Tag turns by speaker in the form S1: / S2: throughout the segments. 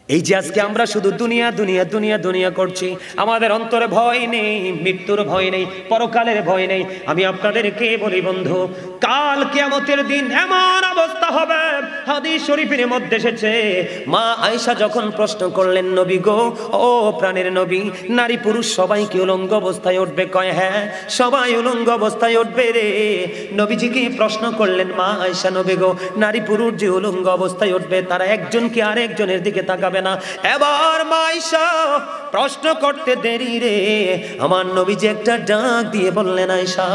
S1: এই যে আজকে আমরা শুধু দুনিয়া দুনিয়া দুনিয়া দুনিয়া করছি, আমাদের অন্তরে ভয় নেই, মৃত্যুর ভয় নেই, পরকালের ভয় নেই। আমি আপনাদেরকে বলি বন্ধু, কাল কিয়ামতের দিন এমন অবস্থা হবে, হাদিস শরীফের মধ্যে এসেছে, মা আয়েশা যখন প্রশ্ন করলেন, নবী গো, ও প্রাণের নবী, নারী পুরুষ সবাই কি উলঙ্গ অবস্থায় উঠবে? কয় হ্যাঁ, সবাই উলঙ্গ অবস্থায় উঠবে রে। নবীজিকে প্রশ্ন করলেন, মা আয়েশা, নবী গো, নারী পুরুষ যে উলঙ্গ অবস্থায় উঠবে, তারা একজন কি আরেকজনের দিকে তাকাবে না? এবার মা আয়েশা প্রশ্ন করতে দেরি রে, আমার নবীজি একটা ডাক দিয়ে বললেন, আয়েশা,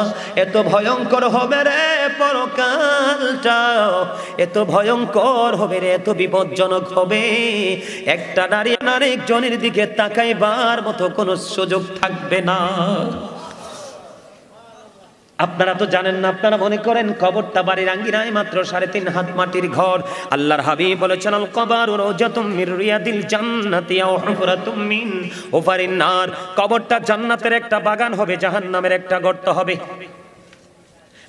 S1: এত ভয়ঙ্কর হবে রে পরকালটা, এত ভয়ঙ্কর হবে রে, এত বিপজ্জনক হবে, একটা নারী আরেকজনের দিকে তাকাইবার মতো কোনো সুযোগ থাকবে না। আপনারা তো জানেন না, আপনারা মনে করেন কবরটা বাড়ির আঙ্গিনায় মাত্র 3.5 হাত মাটির ঘর। আল্লাহর হাবিব বলেছেন, আল কবরু রাওজাতুম মির রিয়াদিল জান্নাতি আও হুফরাতুম মিন হুফারিন নার। কবরটা জান্নাতের একটা বাগান হবে, জাহান্নামের একটা গর্ত হবে।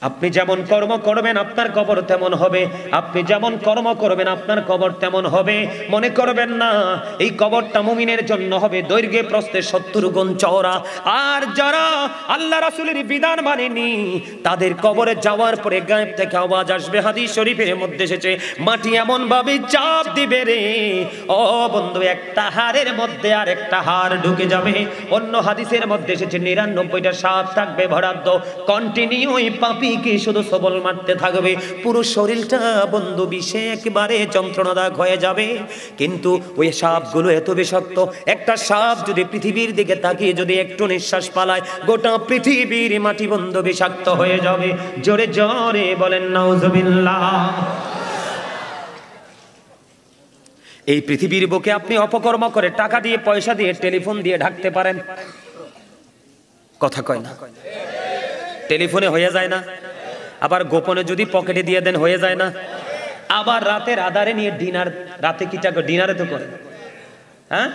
S1: আপনি যেমন কর্ম করবেন আপনার কবর তেমন হবে, আপনি যেমন কর্ম করবেন আপনার কবর তেমন হবে। মনে করবেন না এই কবরটা মুমিনের জন্য হবে দৈর্ঘ্যে প্রস্থে 70 গুণ চওড়া। আর যারা আল্লাহ রাসূলের বিধান মানেনি, তাদের কবরে যাওয়ার পরে গায়েব থেকে আওয়াজ আসবে, হাদিস শরীফের মধ্যে এসেছে, মাটি এমন ভাবে চাপ দিবে রে, ও বন্ধু, একটা হাড়ের মধ্যে আর একটা হাড় ঢুকে যাবে। অন্য হাদিসের মধ্যে এসেছে 99টা সাপ থাকবে বরাদ্দ, কন্টিনিউ এই পাপি কি শুধু সবল মারতে থাকবে, পুরো শরীরটা বন্ধু বিষে একেবারে যন্ত্রণাদায়ক হয়ে যাবে। কিন্তু ওই সাপগুলো এত বিষাক্ত, একটা সাপ যদি পৃথিবীর দিকে তাকিয়ে যদি একটু নিঃশ্বাস পালায়, গোটা পৃথিবীর মাটি বন্ধু বিষাক্ত হয়ে যাবে। জোরে জোরে বলেন নাউজুবিল্লাহ। এই পৃথিবীর বুকে আপনি অপকর্ম করে টাকা দিয়ে, পয়সা দিয়ে, টেলিফোন দিয়ে ঢাকতে পারেন, কথা কয় না? টেলিফোনে হয়ে যায় না? আবার গোপনে যদি পকেটে দিয়ে দেন হয়ে যায় না? আবার রাতের আধারে নিয়ে ডিনার, রাতে কি টাকা ডিনারে তো করে, হ্যাঁ,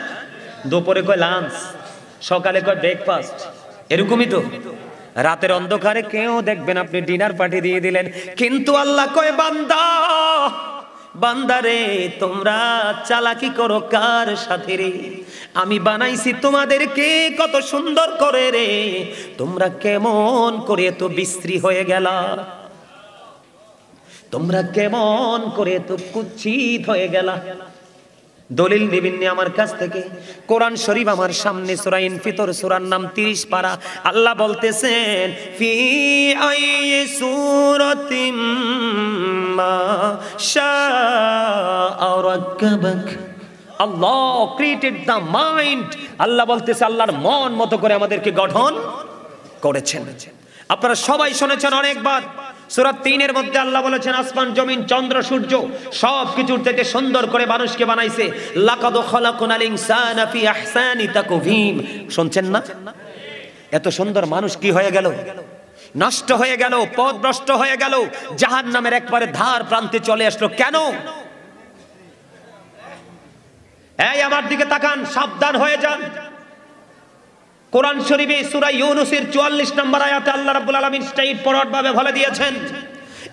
S1: দুপুরে কয় লাঞ্চ, সকালে কয় ব্রেকফাস্ট, এরকমই তো। রাতের অন্ধকারে কেউ দেখবেন আপনি ডিনার পার্টি দিয়ে দিলেন, কিন্তু আল্লাহ কয়, বান্দা, বান্দারে, তোমরা চালাকি করো কার সাথে রে? আমি বানাইছি তোমাদেরকে কত সুন্দর করে রে, তোমরা কেমন করে এত বিশ্রী হয়ে গেলা, তোমরা কেমন করে এত কুৎসিত হয়ে গেলা। দলিল নিবিন্ন আমার কাছ থেকে, কোরআন শরীফ আমার সামনে, সূরা ইনফিতর সূরার নাম 30 পারা। আল্লাহ বলতেছেন, ফি আইয়ি সূরাতিম মা শাআ রাক্কাবাক। আল্লাহ ক্রিয়েটেড দ্য মাইন্ড। আল্লাহ বলতেছে, আল্লাহর মন মতো করে আমাদেরকে গঠন করেছেন। আপনারা সবাই শুনেছেন অনেকবার, সূরা 3-এর মধ্যে আল্লাহ বলেছেন, আসমান জমিন চন্দ্র সূর্য সব কিছুর থেকে সুন্দর করে মানুষকে বানাইছে। লাকাদ খালাকনাল ইনসানা ফি আহসানি তাকওয়িম। শুনছেন না? এত সুন্দর মানুষ কি হয়ে গেল? নষ্ট হয়ে গেল, পথভ্রষ্ট হয়ে গেল, জাহান্নামের একবারে ধার প্রান্তে চলে আসলো। কেন? এই আমার দিকে তাকান, সাবধান হয়ে যান। কোরআন শরীফে সূরা ইউনূসের 44 নম্বর আয়াতে আল্লাহ রাব্বুল আলামিন স্ট্রেইট ফরওয়ার্ড ভাবে বলে দিয়েছেন,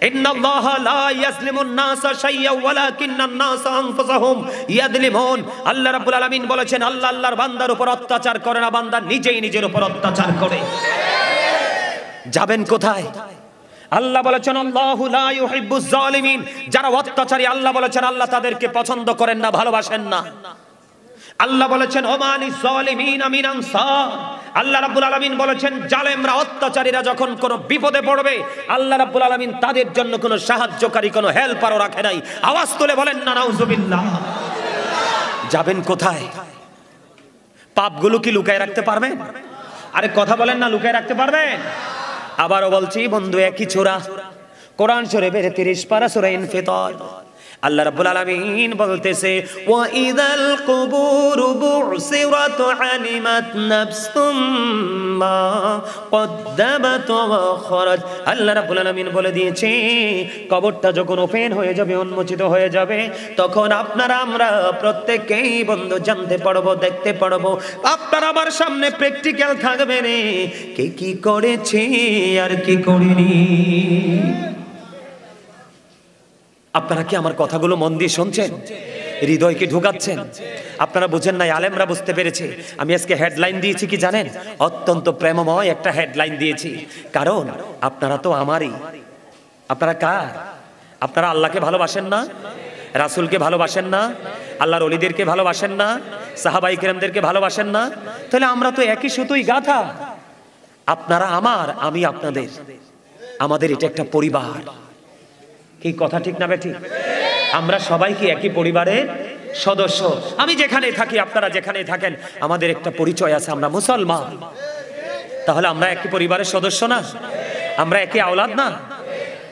S1: ইন্নাল্লাহা লা ইয়াজলিমুন নাসা শাইয়্যান ওয়ালাকিন্নান নাসা আনফুসাহুম ইয়াজলিমুন। আল্লাহ রাব্বুল আলামিন বলেছেন, আল্লাহ আল্লাহর বান্দার উপর অত্যাচার করে না, বান্দা নিজেই নিজের উপর অত্যাচার করে। যাবেন কোথায়? আল্লাহ বলেছেন, আল্লাহু লা ইউহিব্বুজ জালিমিন। যারা অত্যাচারী, আল্লাহ বলেছেন আল্লাহ তাদেরকে পছন্দ করেন না, ভালোবাসেন না। আল্লাহ বলেছেন, ওমানিজ জালিমিনা মিন আনসার। আল্লাহ রাব্বুল আলামিন বলেছেন, জালেমরা, অত্যাচারীরা যখন কোনো বিপদে পড়বে, আল্লাহ রাব্বুল আলামিন তাদের জন্য কোনো সাহায্যকারী, কোনো হেল্পারও রাখে নাই। আওয়াজ তুলে বলেন না নাউজুবিল্লাহ। যাবেন কোথায়? পাপগুলো কি লুকায় রাখতে পারবেন? আরে কথা বলেন না, লুকায় রাখতে পারবেন? আবারও বলছি বন্ধু, একই সূরা, কোরআন শরীফের 30 পারা সূরা ইনফিতার। আল্লাহ রাব্বুল আলামিন বলতেছে, ওয়া ইযাল কুবুরু বু'সিরাত আলিমাত নাফসুম মা কদ্দামাত ওয়া খারাজ। আল্লাহ রাব্বুল আলামিন বলে দিয়েছে, কবরটা যখন ওপেন হয়ে যাবে, উন্মোচিত হয়ে যাবে, তখন আপনারা আমরা প্রত্যেককেই বন্ধু জানতে পারবো, দেখতে পারবো। আপনার আমার সামনে প্র্যাকটিক্যাল থাকবে রে, কে কি করেছে আর কি করেনি। আপনারা কি আমার কথাগুলো মন দিয়ে শুনছেন? হৃদয়কে ঢুকাচ্ছেন। আপনারা বুঝেন নাই, আলেমরা বুঝতে পেরেছে। আমি আজকে হেডলাইন দিয়েছি কি জানেন? অত্যন্ত প্রেমময় একটা হেডলাইন দিয়েছি, কারণ আপনারা তো আমারই। আপনারা কার? আপনারা আল্লাহকে ভালোবাসেন না? রাসূলকে ভালোবাসেন না? আল্লাহর ওলিদেরকে ভালোবাসেন না? সাহাবায়ে কেরামদেরকে ভালোবাসেন না? তাহলে আমরা তো একই সুতোই গাঁথা। আপনারা আমার, আমি আপনাদের। আমাদের এটা একটা পরিবার। কি কথা ঠিক না বেঠিক? আমরা সবাই কি একই পরিবারের সদস্য? আমি যেখানে থাকি, আপনারা যেখানে থাকেন, আমাদের একটা পরিচয় আছে, আমরা মুসলমান। তাহলে আমরা একই পরিবারের সদস্য না? আমরা একই আওলাদ না?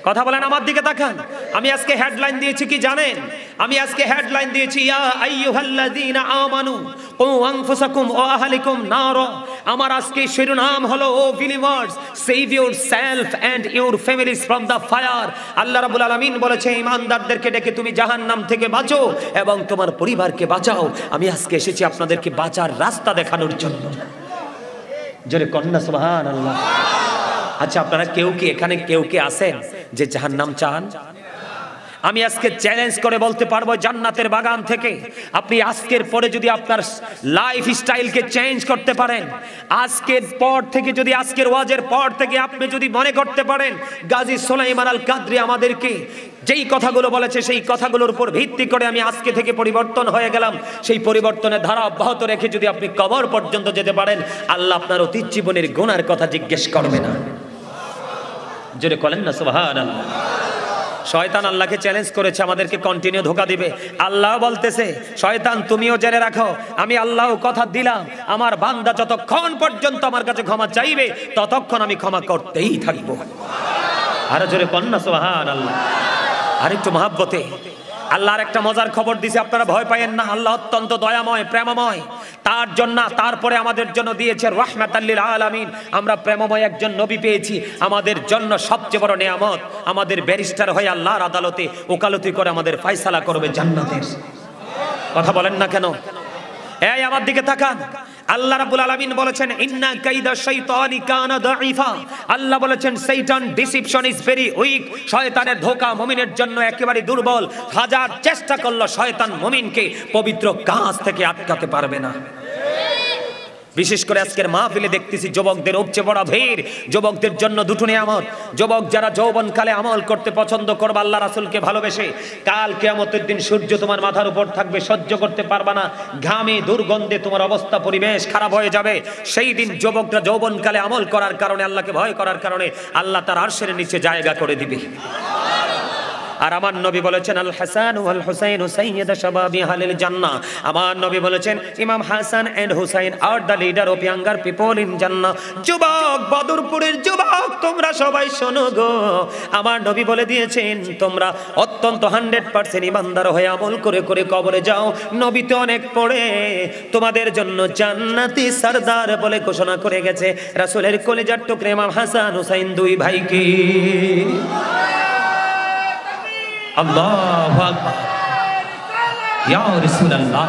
S1: কথা বলেন, আমার দিকে তাকান। আমি আজকে হেডলাইন দিয়েছি কি জানেন? আমি আজকে হেডলাইন দিয়েছি ইয়া আইয়ুহাল্লাযীনা আমানু কু আনফুসাকুম ওয়া আহলিকুম নার। আমার আজকে শিরোনাম হলো O believers, save yourself and your families from the fire. আল্লাহ রাব্বুল আলামিন বলেছে ঈমানদারদেরকে ডেকে তুমি জাহান্নাম থেকে বাঁচো এবং তোমার পরিবারকে বাঁচাও। আমি আজকে এসেছি আপনাদেরকে বাঁচার রাস্তা দেখানোর জন্য। জোরে কন্না সুবহানাল্লাহ। আচ্ছা, আপনারা কেউ কি এখানে কেউ কি আছেন যে জাহান্নাম চান? আমি আজকে চ্যালেঞ্জ করে বলতে পারবো, জান্নাতের বাগান থেকে আপনি আজকের পরে যদি আপনার লাইফ স্টাইলকে চেঞ্জ করতে পারেন, আজকের পর থেকে যদি, আজকের ওয়াজের পর থেকে আপনি যদি মনে করতে পারেন গাজী সুলাইমান আল কাদরি আমাদেরকে যেই কথাগুলো বলেছে, সেই কথাগুলোর উপর ভিত্তি করে আমি আজকে থেকে পরিবর্তন হয়ে গেলাম, সেই পরিবর্তনের ধারা অব্যাহত রেখে যদি আপনি কবর পর্যন্ত যেতে পারেন, আল্লাহ আপনার অতীত জীবনের গুনার কথা জিজ্ঞেস করবে না। জোরে বলেন না সুবহানাল্লাহ। শয়তান আল্লাহকে চ্যালেঞ্জ করেছে আমাদেরকে কন্টিনিউ ধোঁকা দিবে। আল্লাহ বলতেছে, শয়তান তুমিও জেনে রাখো, আমি আল্লাহ কথা দিলাম, আমার বান্দা যতক্ষণ পর্যন্ত আমার কাছে ক্ষমা চাইবে ততক্ষণ আমি ক্ষমা করতেই থাকবো। আরো জোরে কন্না সুবহানাল্লাহ। আরেকটু মহাব্বতে আল্লাহর একটা মজার খবর দিছে, আপনারা ভয় পায়েন না। আল্লাহ অত্যন্ত দয়াময়, প্রেমময়। তার জন্য, তারপরে আমাদের জন্য দিয়েছে রাহমাতাল লিল আলামিন। আমরা প্রেমময় একজন নবী পেয়েছি। আমাদের জন্য সবচেয়ে বড় নিয়ামত, আমাদের ব্যারিস্টার হয়ে আল্লাহর আদালতে ওকালতি করে আমাদের ফয়সালা করবে জান্নাতের। কথা বলেন না কেন? এই আমার দিকে তাকান। আল্লাহ রাব্বুল আলামিন বলেছেন ইন্না কাইদা শাইতানি কানা দাঈফা। আল্লাহ বলেছেন শয়তান ডিসিপশন ইজ ভেরি উইক। শয়তানের ধোঁকা মুমিনের জন্য একেবারে দুর্বল। হাজার চেষ্টা করলো শয়তান মুমিনকে পবিত্র কাজ থেকে আটকাতে পারবে না। বিশেষ করে আজকের মাহফিলে দেখতেছি যুবকদের উপচে পড়া ভিড়। যুবকদের জন্য দুটো নিয়ামত। যুবক যারা যৌবনকালে আমল করতে পছন্দ করবে আল্লাহ রাসূলকে ভালোবেসে, কাল কিয়ামতের দিন সূর্য তোমার মাথার উপর থাকবে, সহ্য করতে পারবা না, ঘামে দুর্গন্ধে তোমার অবস্থা পরিবেশ খারাপ হয়ে যাবে। সেই দিন যুবকরা যৌবনকালে আমল করার কারণে, আল্লাহকে ভয় করার কারণে আল্লাহ তার আরশের নিচে জায়গা করে দিবে। আর আমার নবী বলেছেন আল হাসান ওয়াল হুসাইন সাইয়্যিদা শাবাবি আহলিল জান্নাহ। আমার নবী বলেছেন Imam Hasan and Husain are the leader of younger people in Jannah. যুবক, বদরপুরের যুবক, তোমরা সবাই শোনো গো। আমার নবী বলে দিয়েছেন তোমরা অত্যন্ত 100% ইমানদার হয়ে আমল করে করে কবরে যাও। নবী তো অনেক পড়ে তোমাদের জন্য জান্নাতি সরদার বলে ঘোষণা করে গেছে। রাসূলের কলিজার টুকরা ইমাম হাসান হুসাইন দুই ভাইকে আল্লাহু আকবার, ইয়া রাসূলুল্লাহ,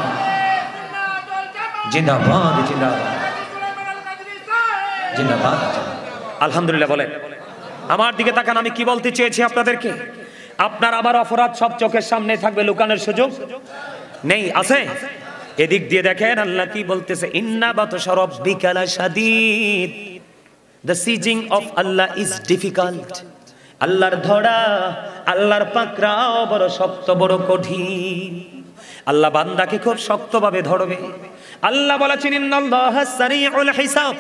S1: জিন্দাবাদ জিন্দাবাদ জিন্দাবাদ। আলহামদুলিল্লাহ বলেন। আমার দিকে তাকান, আমি কি বলতে চেয়েছি আপনাদেরকে। আপনার আমার অপরাধ সব চোখের সামনে থাকবে, লুকানোর সুযোগ নেই। আছে? এদিক দিয়ে দেখেন আল্লাহ কি বলতেছে, ইন্না বাতশা রাব্বিকা লাশাদীদ। The seizing of Allah is difficult. আল্লাহর ধরা, আল্লাহর পাকড়াও বড় শক্ত, বড় কঠিন। আল্লাহ বান্দাকে খুব শক্তভাবে ধরবে। আল্লাহ বলেছেন ইন্নাল্লাহা সারিউল হিসাব।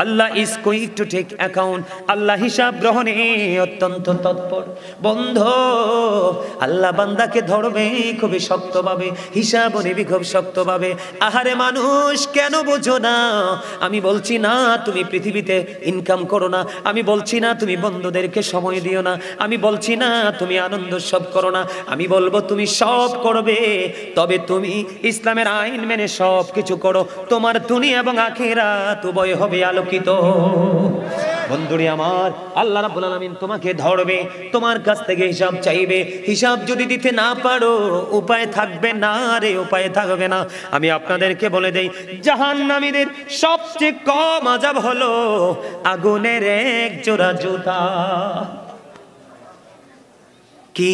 S1: Allah is quick to take account. আল্লাহ হিসাব গ্রহণে অত্যন্ত তৎপর। বন্ধু, আল্লাহ বান্দাকে ধরবে খুবই শক্তভাবে, হিসাব নেবে খুব শক্তভাবে। আহারে মানুষ, কেন বোঝো না? আমি বলছি না তুমি পৃথিবীতে ইনকাম করো না, আমি বলছি না তুমি বন্ধুদেরকে সময় দিও না, আমি বলছি না তুমি আনন্দ সব করো না, আমি বলবো তুমি সব করবে, তবে তুমি ইসলামের আইন মেনে সব কিছু করো। তোমার দুনিয়া এবং আখিরাত উভয় হবে আলোকিত। বন্ধুরে আমার, আল্লাহ রাব্বুল আলামিন তোমাকে ধরবে, তোমার কাছ থেকে হিসাব চাইবে। হিসাব যদি দিতে না পারো উপায় থাকবে না রে, উপায় থাকবে না। আমি আপনাদেরকে বলে দেই, জাহান্নামীদের সবচেয়ে কম আযাব হলো আগুনের এক জোড়া জুতা। কি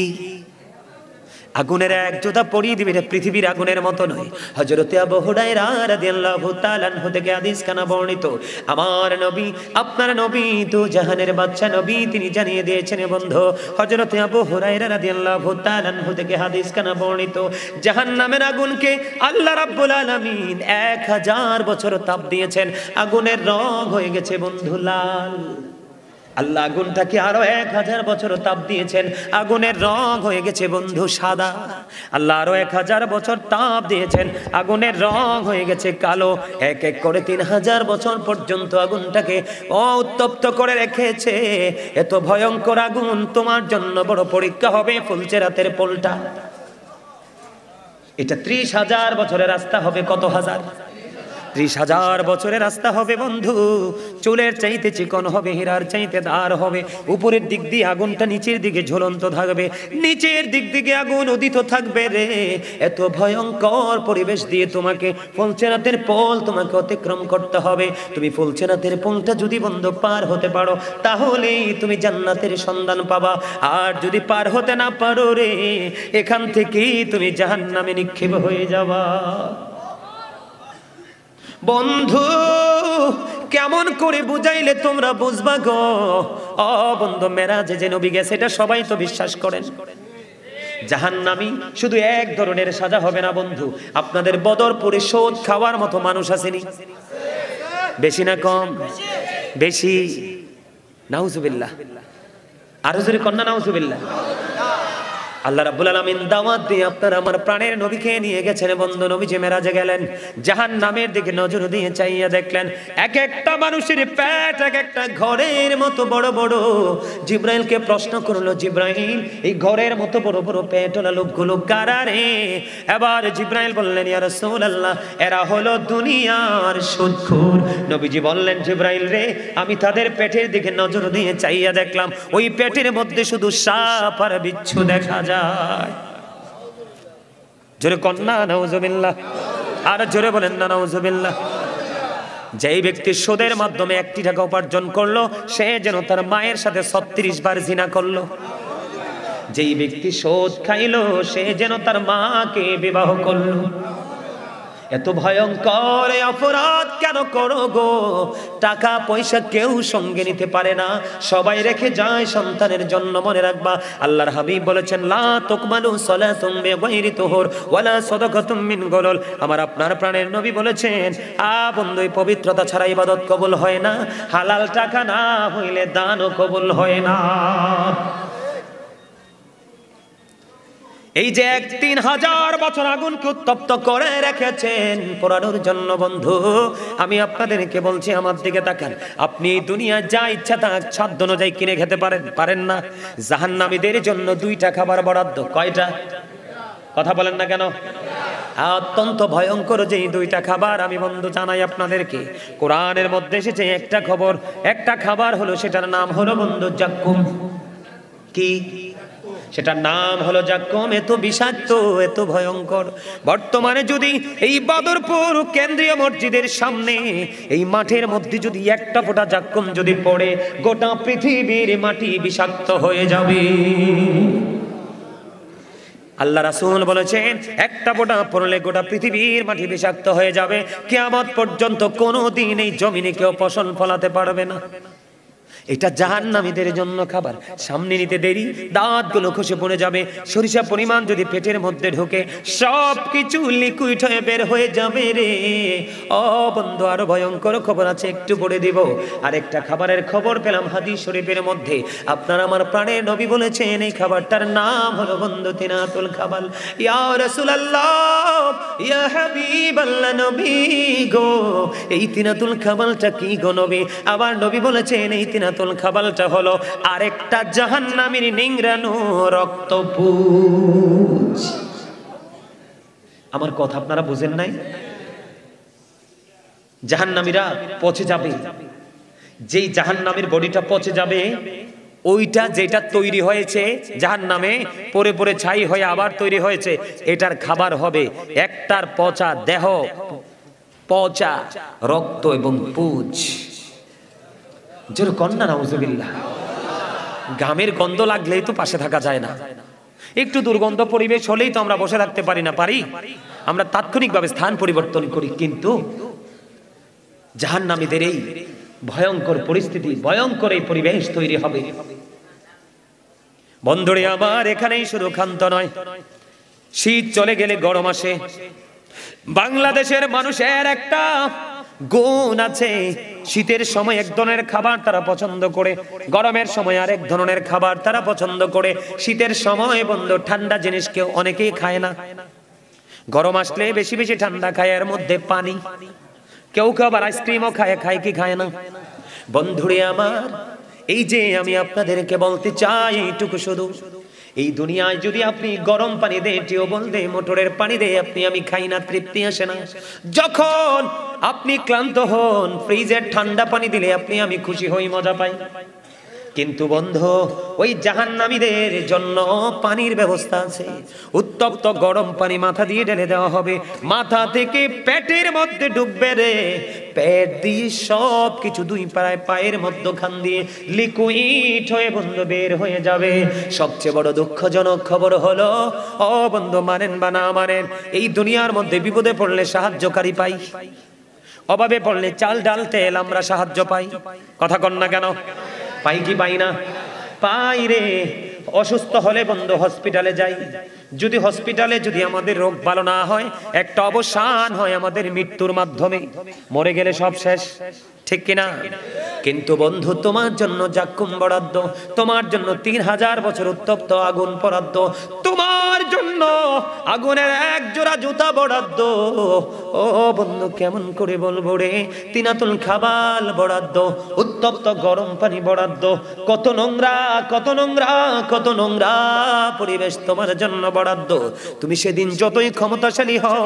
S1: আগুনের এক জোতা পরিয়ে দিবে, পৃথিবীর আগুনের মতো নয়। হযরতে আবু হুরায়রা রাদিয়াল্লাহু তাআলা আনহু থেকে হাদিস খানা বর্ণিত, আমার নবী আপনার নবী তো জাহানের বাদশা নবী, তিনি জানিয়ে দিয়েছেন বন্ধু। হযরতে আবু হুরায়রা রাদিয়াল্লাহু তাআলা আনহু থেকে হাদিস খানা বর্ণিত, জাহান্নামের আগুনকে আল্লাহ রাব্বুল আলামিন 1000 বছর তাপ দিয়েছেন, আগুনের রং হয়ে গেছে বন্ধু লাল। আল্লাহ আগুনটাকে আরো 1000 বছর তাপ দিয়েছেন, আগুনের রং হয়ে গেছে বন্ধু সাদা। আল্লাহ আরো 1000 বছর তাপ দিয়েছেন, আগুনের রং হয়ে গেছে কালো। এক এক করে 3000 বছর পর্যন্ত আগুনটাকে উত্তপ্ত করে রেখেছে। এত ভয়ঙ্কর আগুন, তোমার জন্য বড় পরীক্ষা হবে ফুলচেরাতের পোলটা। এটা 30,000 বছরের রাস্তা হবে, কত হাজার? 30,000 বছরের রাস্তা হবে বন্ধু। চুলের চাইতে চিকন হবে, হীরার চাইতে ধার হবে। উপরের দিক দিয়ে আগুনটা নিচের দিকে ঝুলন্ত থাকবে, নিচের দিক দিকে আগুন উদিত থাকবে রে। এত ভয়ঙ্কর পরিবেশ দিয়ে তোমাকে ফুলচেরাতের পোল তোমাকে অতিক্রম করতে হবে। তুমি ফুলচেরাতের পোলটা যদি বন্ধু পার হতে পারো, তাহলেই তুমি জান্নাতের সন্ধান পাবা। আর যদি পার হতে না পারো রে, এখান থেকেই তুমি জাহান্নামে নিক্ষেপ হয়ে যাবা। বন্ধু কেমন করে বুঝাইলে তোমরা বুঝবা গো? ও বন্ধু, মেরাজে যে নবী গেছে এটা সবাই তো বিশ্বাস করেন। জাহান্নামী শুধু এক ধরনের সাজা হবে না বন্ধু, আপনাদের বদরপুরে শোধ খাওয়ার মতো মানুষ আসেনি? বেশি না কম? বেশি। নাউজুবিল্লাহ, আরো জোরে কন্যা নাউজুবিল্লাহ। আল্লাহ রাব্বুল আলামিন দাওয়াত দিয়ে আপনার আমার প্রাণের নবীকে নিয়ে গেছেন বন্ধু। নবী যে মেরাজে গেলেন, জাহান্নামের দিকে নজর দিয়ে চাইয়া দেখলেন এক একটা মানুষের পেট এক একটা ঘরের মতো বড় বড়। জিব্রাইলকে প্রশ্ন করলো, জিব্রাইল এই ঘরের মতো বড় বড় পেটওয়ালা লোকগুলো কারা রে? এবার জিব্রাইল বললেন, ইয়া রাসূলুল্লাহ, এরা হলো দুনিয়ার সুদখোর। নবীজি বললেন, জিব্রাইল রে, আমি তাদের পেটের দিকে নজর দিয়ে চাইয়া দেখলাম, ওই পেটের মধ্যে শুধু সাপ আর বিচ্ছু দেখা যায়। জোরে কন্যা নাউজুবিল্লাহ, আর জোরে বলেন না নাউজুবিল্লাহ। যেই ব্যক্তি সুদের মাধ্যমে 1 টাকা উপার্জন করলো, সে যেন তার মায়ের সাথে 36 বার জিনা করলো। যেই ব্যক্তি সুদ খাইলো, সে যেন তার মাকে বিবাহ করলো। এত ভয়ঙ্কর অপরাধ কেন করো গো? টাকা পয়সা কেউ সঙ্গে নিতে পারে না, সবাই রেখে যায় সন্তানের জন্য। মনে রাখবা, আল্লাহর হাবিব বলেছেন, লা তুকমালু সালাতুম বিগাইরি তুহুর ওয়ালা সাদাকাতুম মিন গুলুল। আমার আপনার প্রাণের নবী বলেছেন, বন্ধু, পবিত্রতা ছাড়া ইবাদত কবুল হয় না, হালাল টাকা না হইলে দানও কবুল হয় না। এই যে 3000 বছর আগুনকে উত্তপ্ত করে রেখেছেন পোড়ানোর জন্য বন্ধু, আমি আপনাদেরকে বলছি, আমার দিকে তাকান। আপনি দুনিয়া যা ইচ্ছা তা সাধ্য অনুযায়ী কিনে খেতে পারেন না। জাহান্নামীদের জন্য 2টা খাবার বরাদ্দ। কয়টা? কথা বলেন না কেন? অত্যন্ত ভয়ঙ্কর যে 2টা খাবার আমি বন্ধু জানাই আপনাদেরকে। কোরআনের মধ্যে এসেছে একটা খাবার হলো, সেটার নাম হলো বন্ধু জাক্কুম। কি? সেটার নাম হলো জাক্কুম। এত বিষাক্ত, এত ভয়ঙ্কর। বর্তমানে যদি এই বদরপুর কেন্দ্রীয় মসজিদের সামনে এই মাঠের মধ্যে যদি একটা ফোঁটা জাক্কুম যদি পড়ে, গোটা পৃথিবীর মাটি বিষাক্ত হয়ে যাবে। আল্লাহ রাসূল বলেছেন, একটা ফোঁটা পড়লে গোটা পৃথিবীর মাটি বিষাক্ত হয়ে যাবে। কিয়ামত পর্যন্ত কোনোদিন এই জমিনে কেউ ফসল ফলাতে পারবে না। এটা জাহান্নামীদের জন্য খাবার। সামনে নিতে দেরি, দাঁতগুলো খসে পড়ে যাবে। সরিষা পরিমাণ যদি পেটের মধ্যে ঢোকে, সব কিছু লিকুইড হয়ে বের হয়ে যাবে রে। ও বন্ধু, আরো ভয়ঙ্কর খবর আছে, একটু পড়ে দিব। আরেকটা খাবারের খবর পেলাম হাদিস শরীফের মধ্যে। আপনার আমার প্রাণের নবী বলেছেন, এই খাবারটার নাম হলো বন্ধু তিনাতুল খাবাল। ইয়া রাসূলুল্লাহ, ইয়া হাবিবাল্লাহ, নবী গো, এই তিনাতুল খাবালটা কি গো নবী? আবার নবী বলেছেন, এই তিনাতুল খাবালটা হলো আরেকটা জাহান্নামীর নিংড়ানো রক্তপুঞ্জ। আমার কথা আপনারা বুঝেন নাই? জাহান্নামীরা পচে যাবে, যেই জাহান্নামীর বডিটা পচে যাবে, ওইটা যেটা তৈরি হয়েছে জাহান্নামে পরে পরে ছাই হয়ে আবার তৈরি হয়েছে, এটার খাবার হবে একটার পচা দেহ, পচা রক্ত এবং পুঁজ। জোর কন্যা নাউজুবিল্লাহ। গামের গন্ধ লাগলেই তো পাশে থাকা যায় না। একটু দুর্গন্ধ পরিবেশ হলেই তো আমরা বসে থাকতে পারি না, পারি? আমরা তাৎক্ষণিকভাবে স্থান পরিবর্তন করি। কিন্তু জাহান্নামীদের এই ভয়ঙ্কর পরিস্থিতি, ভয়ঙ্কর এই পরিবেশ তৈরি হবে। বন্ধুরে আমার, এখানেই শুধু ক্ষান্ত নয়, শীত চলে গেলে গরম আসে। বাংলাদেশের মানুষের একটা গুণ আছে, শীতের সময় এক ধরনের খাবার তারা পছন্দ করে, গরমের সময় আরেক ধরনের খাবার তারা পছন্দ করে। শীতের সময় বন্ধু ঠান্ডা জিনিস কেউ অনেকেই খায় না, গরম আসলে বেশি বেশি ঠান্ডা খায়, এর মধ্যে পানি। কেউ কেউ আবার আইসক্রিমও খায়, খায় কি খায় না? বন্ধুরে আমার, এই যে আমি আপনাদেরকে বলতে চাই এইটুকু শুধু, এই দুনিয়ায় যদি আপনি গরম পানি দেয়, টিউবওয়েল দেয়, মোটরের পানি দেয়, আমি খাই না, তৃপ্তি আসে না। যখন আপনি ক্লান্ত হন, ফ্রিজের ঠান্ডা পানি দিলে আমি খুশি হই, মজা পাই। কিন্তু বন্ধু, ওই জাহান্নামীদের জন্য পানির ব্যবস্থা আছে। উত্তপ্ত গরম পানি মাথা দিয়ে ঢেলে দেওয়া হবে, মাথা থেকে পেটের মধ্যে ডুববে রে, পেট দিয়ে সব কিছু দুই পায়ের মধ্যখান দিয়ে লিকুইড হয়ে বন্ধু বের হয়ে যাবে। সবচেয়ে বড় দুঃখজনক খবর হলো, ও বন্ধু মানেন বা না মানেন, এই দুনিয়ার মধ্যে বিপদে পড়লে সাহায্যকারী পাই, অভাবে পড়লে চাল ডাল তেল আমরা সাহায্য পাই। কথা কন না কেন? পাই কি পাই না? পাই রে। অসুস্থ হলে বন্ধু হসপিটালে যাই, যদি হসপিটালে যদি আমাদের রোগ ভালো না হয়, একটা অবসান হয় আমাদের মৃত্যুর মাধ্যমে, মরে গেলে সব শেষ, ঠিক কিনা? কিন্তু বন্ধু, তোমার জন্য জাক্কুম বরাদ্দ, তোমার জন্য 3000 বছর উত্তপ্ত আগুন বরাদ্দ, তোমার জন্য আগুনের এক জোড়া জুতা বরাদ্দ। ও বন্ধু, কেমন করে বলবো রে, তিনাতুল খাবাল বরাদ্দ, উত্তপ্ত গরম পানি বরাদ্দ। কত নোংরা, কত নোংরা, কত নোংরা পরিবেশ তোমার জন্য বরাদ্দ। তুমি সেদিন যতই ক্ষমতাশালী হও,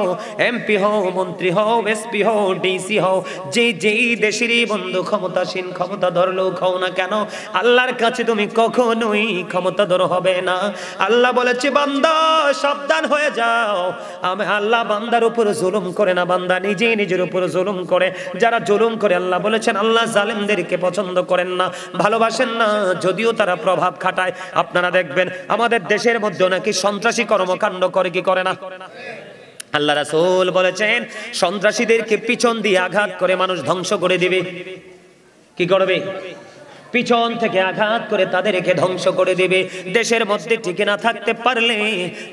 S1: এমপি হও, মন্ত্রী হও, এসপি হও, ডিসি হও, যেই দেশেরই বন্ধু ক্ষমতাসীন ক্ষমতাধর লোক হও না কেন, আল্লাহর কাছে তুমি কখনোই ক্ষমতাধর হবে না। আল্লাহ বলেছে, বান্দা সাবধান হয়ে যাও, আমি আল্লাহ বান্দার উপর জুলুম করে না, বান্দা নিজেই নিজের উপর জুলুম করে। যারা জুলুম করে, আল্লাহ বলেছেন আল্লাহ জালেমদেরকে পছন্দ করেন না, ভালোবাসেন না, যদিও তারা প্রভাব খাটায়। আপনারা দেখবেন আমাদের দেশের মধ্যে নাকি সন্ত্রাসী কর্মকাণ্ড করে, কি করে না? আল্লাহ রাসূল বলেছেন, সন্ত্রাসীদেরকে পিছন দিয়ে আঘাত করে মানুষ ধ্বংস করে দিবে। কি করবে? পিছন থেকে আঘাত করে তাদেরকে ধ্বংস করে দিবে। দেশের মধ্যে টিকে না থাকতে পারলে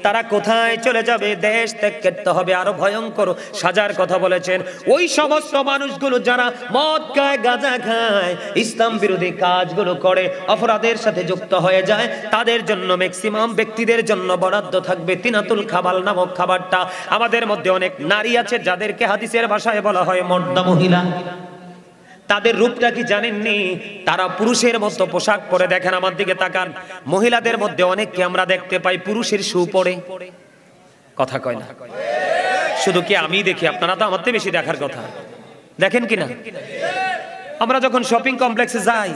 S1: তারা কোথায় চলে যাবে? দেশ ত্যাগ করতে হবে। আরো ভয়ঙ্কর সাজার কথা বলেছেন, ওই সমস্ত মানুষগুলো যারা মদ খায়, গাঁজা খায়, ইসলাম বিরোধী কাজগুলো করে, অপরাধের সাথে যুক্ত হয়ে যায়, তাদের জন্য ম্যাক্সিমাম ব্যক্তিদের জন্য বরাদ্দ থাকবে তিনাতুল খাবাল নামক খাবারটা। আমাদের মধ্যে অনেক নারী আছে যাদেরকে হাদিসের ভাষায় বলা হয় মর্দা মহিলা। তাদের রূপটা কি জানেননি? তারা পুরুষের মতো পোশাক পরে, দেখেন আমার দিকে তাকান, মহিলাদের মধ্যে অনেককে আমরা দেখতে পাই পুরুষের শু পরে। কথা কয় না? শুধু কি আমি দেখি? আপনারা তো আমার থেকে বেশি দেখার কথা, দেখেন কিনা? আমরা যখন শপিং কমপ্লেক্সে যাই,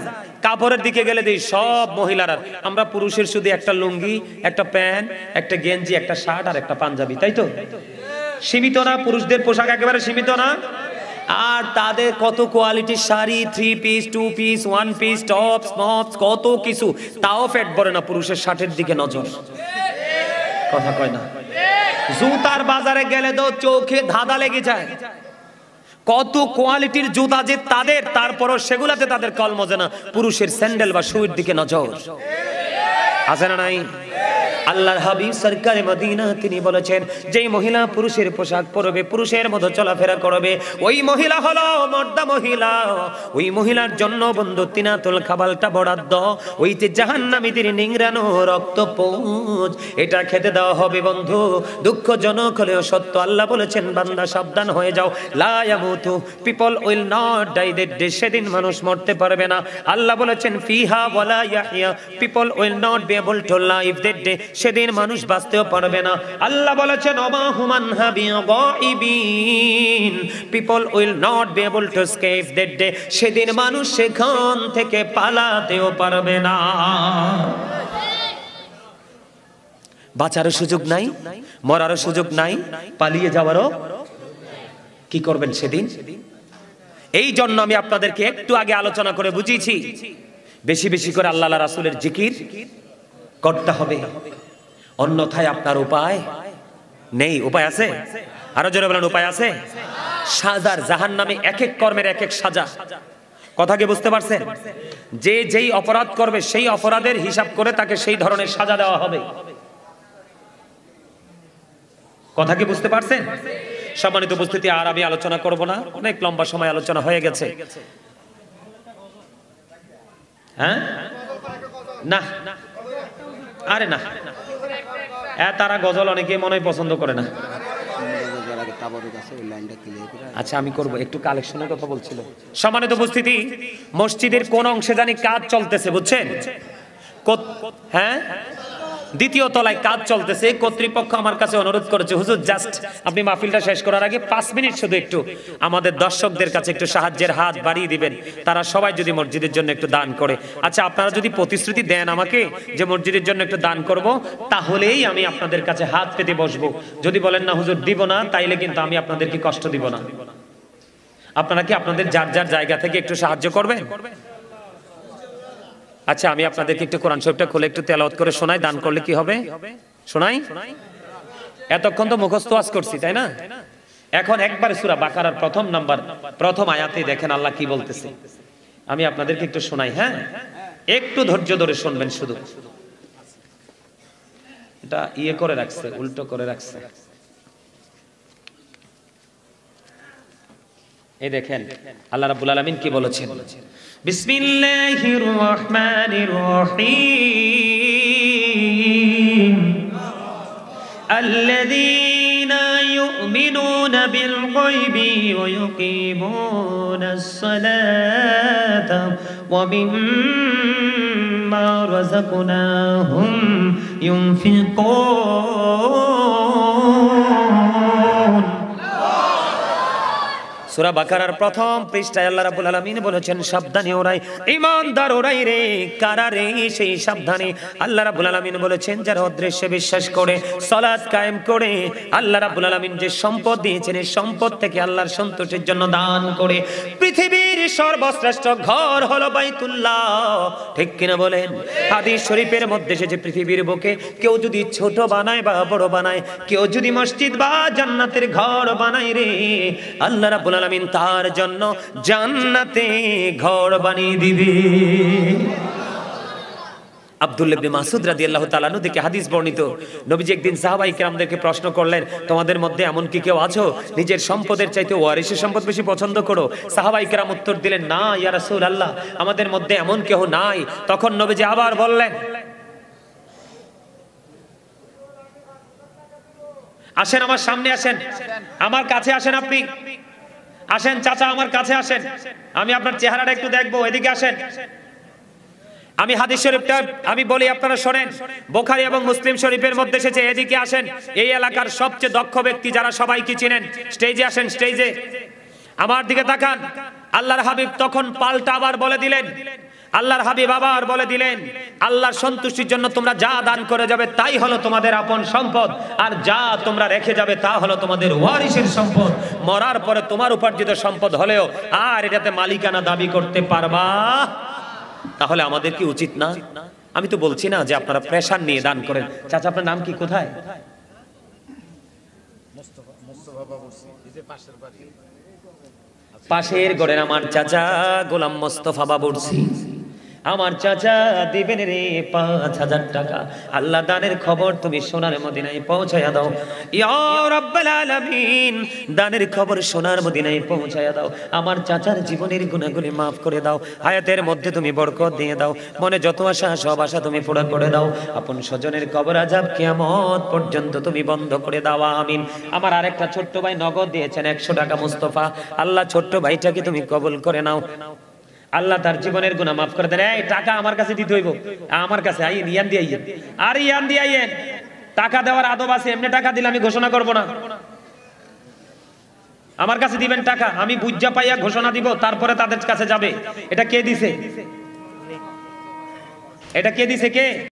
S1: কাপড়ের দিকে গেলে দিই সব মহিলারা, আমরা পুরুষের শুধু একটা লুঙ্গি, একটা প্যান্ট, একটা গেঞ্জি, একটা শার্ট আর একটা পাঞ্জাবি, তাই তো? সীমিত না? পুরুষদের পোশাক একেবারে সীমিত না? আর তাদের কত কোয়ালিটির sari, 3 piece, 2 piece, 1 piece, tops, mops, কত কিছু, তাও ফেট ভরে না পুরুষের শার্টের দিকে নজর। কথা কয় না? জুতার বাজারে গেলে তো চোখে ধাঁধা লেগে যায়, কত কোয়ালিটির জুতা যে তাদের, তারপরও সেগুলাতে তাদের কল মজে না, পুরুষের স্যান্ডেল বা শুয়ের দিকে নজর। আছে না নাই? আল্লাহর হাবিব সরকারে মদিনা তিনি বলেছেন, যেই মহিলা পুরুষের পোশাক পরবে, পুরুষের মতো চলাফেরা করবে, ওই মহিলা হলো মর্দা মহিলা। ওই মহিলার জন্য বন্ধু তিনাতুল খাবালটা বরাদ্দ। ওই যে জাহান্নামীদের নিংড়ানো রক্তপুঞ্জ, এটা খেতে দেওয়া হবে বন্ধু। দুঃখজনক হলেও সত্য, আল্লাহ বলেছেন বান্দা সাবধান হয়ে যাও, লা ইয়ামুতু, people will not die that day, সেদিন মানুষ মরতে পারবে না। আল্লাহ বলেছেন ফিহা ওয়ালা ইয়াহইয়া, people will not be able to live that day, সেদিন মানুষ বাঁচতেও পারবে না। আল্লাহ বলেছেন ওমা হুমান হাবিগাইবিন, people will not be able to escape that day, সেদিন মানুষ সেখান থেকে পালাতেও পারবে না। বাঁচারও সুযোগ নাই, মরারও সুযোগ নাই, পালিয়ে যাওয়ারও। কি করবেন সেদিন? এই জন্য আমি আপনাদেরকে একটু আগে আলোচনা করে বুঝিয়েছি, বেশি বেশি করে আল্লাহ রাসূলের জিকির করতে হবে। অন্যথায় আপনার উপায় নেই। উপায় আছে? আরো জোরে বলেন, উপায় আছে? সাজার জাহান্নামে এক এক কর্মের এক এক সাজা। কথা কি বুঝতে পারছেন? যে যেই অপরাধ করবে সেই অপরাধের হিসাব করে তাকে সেই ধরনের সাজা দেওয়া হবে। কথা কি বুঝতে পারছেন? সম্মানিত উপস্থিতি, আর আমি আলোচনা করব না, অনেক লম্বা সময় আলোচনা হয়ে গেছে। হ্যাঁ, না আরে না, তারা গজল অনেকে মনে হয় পছন্দ করে না। আচ্ছা আমি করব, একটু কালেকশনের কথা বলছিল। সম্মানিত উপস্থিতি, মসজিদের কোন অংশে জানি কাজ চলতেছে, বুঝছেন? হ্যাঁ, দ্বিতীয় তলায় কাজ চলতেছে। কর্তৃপক্ষ আমার কাছে অনুরোধ করেছে, হুজুর জাস্ট আপনি মাহফিলটা শেষ করার আগে 5 মিনিট শুধু একটু আমাদের দর্শকদের কাছে একটু সাহায্যের হাত বাড়িয়ে দিবেন, তারা সবাই যদি মসজিদের জন্য একটু দান করে। আচ্ছা আপনারা যদি প্রতিশ্রুতি দেন আমাকে যে মসজিদের জন্য একটু দান করব, তাহলেই আমি আপনাদের কাছে হাত পেতে বসবো। যদি বলেন না হুজুর দিব না, তাইলে কিন্তু আমি আপনাদেরকে কষ্ট দিব না। আপনারা কি আপনাদের যার যার জায়গা থেকে একটু সাহায্য করবেন? আচ্ছা আমি আপনাদেরকে একটু কোরআন শরীফটা খুলে একটু তেলাওয়াত করে শোনাই, দান করলে কি হবে শোনাই। এতক্ষণ তো মুখস্থ ওয়াজ করছি, তাই না? এখন একবার সূরা বাকারার প্রথম আয়াতে দেখেন আল্লাহ কি বলতেছে, আমি আপনাদেরকে একটু শোনাই। হ্যাঁ, একটু ধৈর্য ধরে শুনবেন। শুধু এটা ইয়ে করে রাখছে, উল্টো করে রাখছে। এই দেখেন আল্লাহ রাব্বুল আলামিন কি বলেছেন, বিসমিল্লাহির রহমানির রহিম, আল্লাযীনা ইউমিনুনা বিল গায়বি ওয়া ইউকিমুনাস সালাতা ওয়া মিম্মা রাযাকনাহুম ইউনফিকুন। সূরা বাকারার প্রথম পৃষ্ঠায় আল্লাহ রাব্বুল আলামিন বলেছেন, সাবধানে ওরাই, ঈমানদার ওরাই রে, কারা রে? সেই সাবধানে আল্লাহ রাব্বুল আলামিন বলেছেন যারা অদৃশ্যে বিশ্বাস করে, সালাত কায়েম করে, আল্লাহ রাব্বুল আলামিন যে সম্পদ দিয়েছেন এই সম্পদ থেকে আল্লাহর সন্তোষের জন্য দান করে। পৃথিবীর সর্বশ্রেষ্ঠ ঘর হলো বাইতুল্লাহ, ঠিক কিনা বলেন? হাদিস শরীফের মধ্যে এসেছে পৃথিবীর বুকে কেউ যদি ছোট বানায় বা বড় বানায়, কেউ যদি মসজিদ বা জান্নাতের ঘর বানায় রে, আল্লাহ রাব্বুল আলামিন তার জন্য জান্নাতে ঘর বানিয়ে দিবে। আব্দুল্লাহ ইবনে মাসউদ রাদিয়াল্লাহু তাআলা আনহু থেকে হাদিস বর্ণিত, নবীজি একদিন সাহাবায়ে কেরামদেরকে প্রশ্ন করলেন, তোমাদের মধ্যে এমন কি কেউ আছো নিজের সম্পদের চাইতে ওয়ারিসের সম্পদ বেশি পছন্দ করো? সাহাবায়ে কেরাম উত্তর দিলেন, না ইয়া রাসূলুল্লাহ, আমাদের মধ্যে এমন কেউ নাই। তখন নবীজি আবার বললেন, আসেন আমার সামনে আসেন, আমার কাছে আসেন, আপনি আসেন চাচা, আমার কাছে আসেন, আমি আপনার চেহারাটা একটু দেখবো, এদিকে আসেন। আমি হাদিস শরীফটা আমি বলি, আপনারা শোনেন। বুখারী এবং মুসলিম শরীফের মধ্যে এসেছে, এদিকে আসেন। এই এলাকার সবচেয়ে দক্ষ ব্যক্তি যারা সবাই কি চিনেন, স্টেজে আসেন, স্টেজে আমার দিকে তাকান। আল্লাহর হাবিব তখন পাল্টা আবার বলে দিলেন, আল্লাহর হাবিব আবার বলে দিলেন, আল্লাহর সন্তুষ্টির জন্য তোমরা যা দান করে যাবে তাই হলো তোমাদের আপন সম্পদ, আর যা তোমরা রেখে যাবে তা হলো তোমাদের ওয়ারিসের সম্পদ। মরার পরে তোমার উপার্জিত সম্পদ হলেও আর এটাতে মালিকানা দাবি করতে পারবা। তাহলে আমাদের কি উচিত না? আমি তো বলছি না যে আপনারা প্রেশার নিয়ে দান করেন। চাচা আপনার নাম কি, কোথায়? পাশের ঘরের আমার চাচা গোলাম মোস্তফা বাবুরসি, আমার চাচা দিবেন রে 5000 টাকা। আল্লাহ দানের খবর তুমি সোনার মদিনায় পৌঁছায়া দাও ইয়া রাব্বাল আলামিন, দানের খবর সোনার মদিনায় পৌঁছায়া দাও। আমার চাচার জীবনের গুনাহগুলি maaf করে দাও, হায়াতের মধ্যে তুমি বরকত দিয়ে দাও, মনে যত আশা সব আশা তুমি পুরো করে দাও। আপন স্বজনের কবর আযাব কিয়ামত পর্যন্ত তুমি বন্ধ করে দাও, আমিন। আমার আরেকটা ছোট্ট ভাই নগদ দিয়েছেন 100 টাকা, মুস্তাফা, আল্লাহ ছোট্ট ভাইটাকে তুমি কবুল করে নাও, আল্লাহ তার জীবনের গুনাহ maaf করে দেন। এই টাকা আমার কাছে দিতে হইব, আমার কাছে আইন, ইয়ান দিয়ে আইন, আর ইয়ান দিয়ে আইন। টাকা দেওয়ার আদব আছে, এমনি টাকা দিলে আমি ঘোষণা করব না। আমার কাছে দিবেন টাকা, আমি বুঝা পাইয়া ঘোষণা দিব, তারপরে তাদের কাছে যাবে। এটা কে দিছে? এটা কে দিছে? কে?